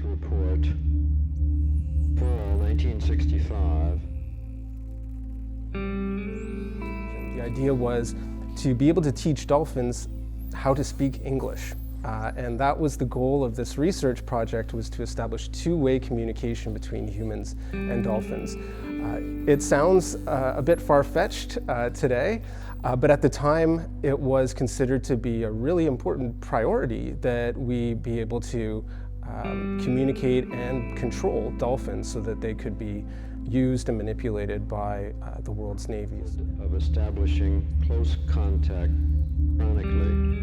report, fall 1965. The idea was to be able to teach dolphins how to speak English. And that was the goal of this research project, was to establish two-way communication between humans and dolphins. It sounds a bit far-fetched today, but at the time it was considered to be a really important priority that we be able to communicate and control dolphins so that they could be used and manipulated by the world's navies. Of establishing close contact chronically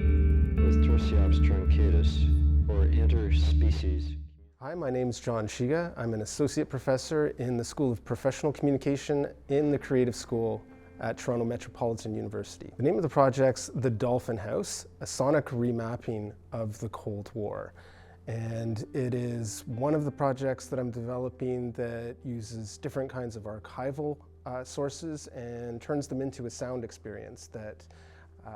with Tursiops truncatus, or interspecies. Hi, my name is John Shiga. I'm an associate professor in the School of Professional Communication in the Creative School at Toronto Metropolitan University. The name of the project's the Dolphin House, a sonic remapping of the Cold War. And it is one of the projects that I'm developing that uses different kinds of archival sources and turns them into a sound experience that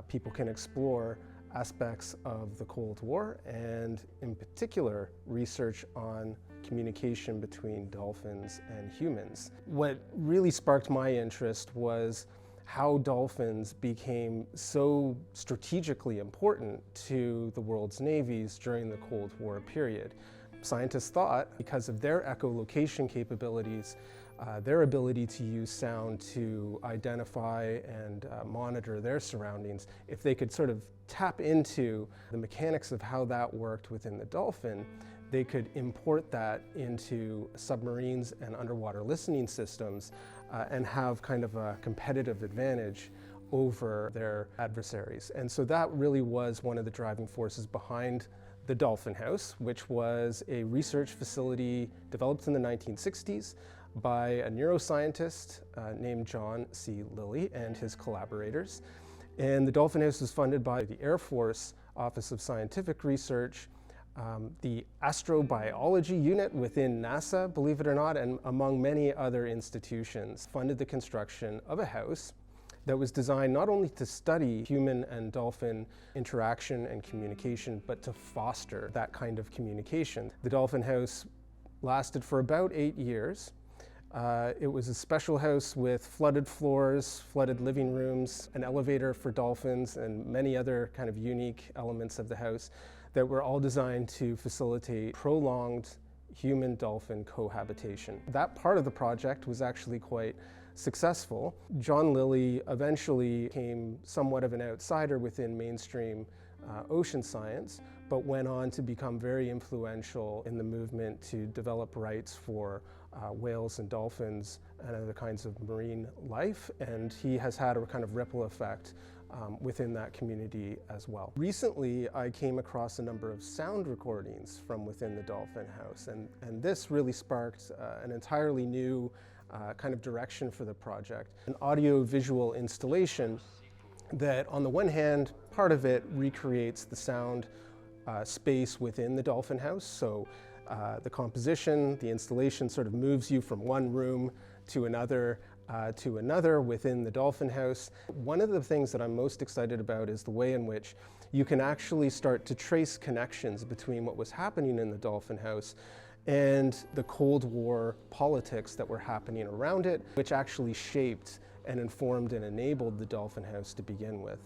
people can explore aspects of the Cold War, and in particular research on communication between dolphins and humans. What really sparked my interest was how dolphins became so strategically important to the world's navies during the Cold War period. Scientists thought, because of their echolocation capabilities, their ability to use sound to identify and monitor their surroundings, if they could sort of tap into the mechanics of how that worked within the dolphin, they could import that into submarines and underwater listening systems and have kind of a competitive advantage over their adversaries. And so that really was one of the driving forces behind the Dolphin House, which was a research facility developed in the 1960s by a neuroscientist named John C. Lilly and his collaborators. And the Dolphin House was funded by the Air Force Office of Scientific Research, the astrobiology unit within NASA, believe it or not, and among many other institutions, funded the construction of a house that was designed not only to study human and dolphin interaction and communication, but to foster that kind of communication. The Dolphin House lasted for about 8 years. It was a special house with flooded floors, flooded living rooms, an elevator for dolphins, and many other kind of unique elements of the house that were all designed to facilitate prolonged human-dolphin cohabitation. That part of the project was actually quite successful. John Lilly eventually became somewhat of an outsider within mainstream ocean science, but went on to become very influential in the movement to develop rights for whales and dolphins and other kinds of marine life, and he has had a kind of ripple effect within that community as well. Recently, I came across a number of sound recordings from within the Dolphin House, and this really sparked an entirely new kind of direction for the project. An audio-visual installation that, on the one hand, part of it recreates the sound space within the Dolphin House. So the composition, the installation sort of moves you from one room to another within the Dolphin House. One of the things that I'm most excited about is the way in which you can actually start to trace connections between what was happening in the Dolphin House and the Cold War politics that were happening around it, which actually shaped and informed and enabled the Dolphin House to begin with.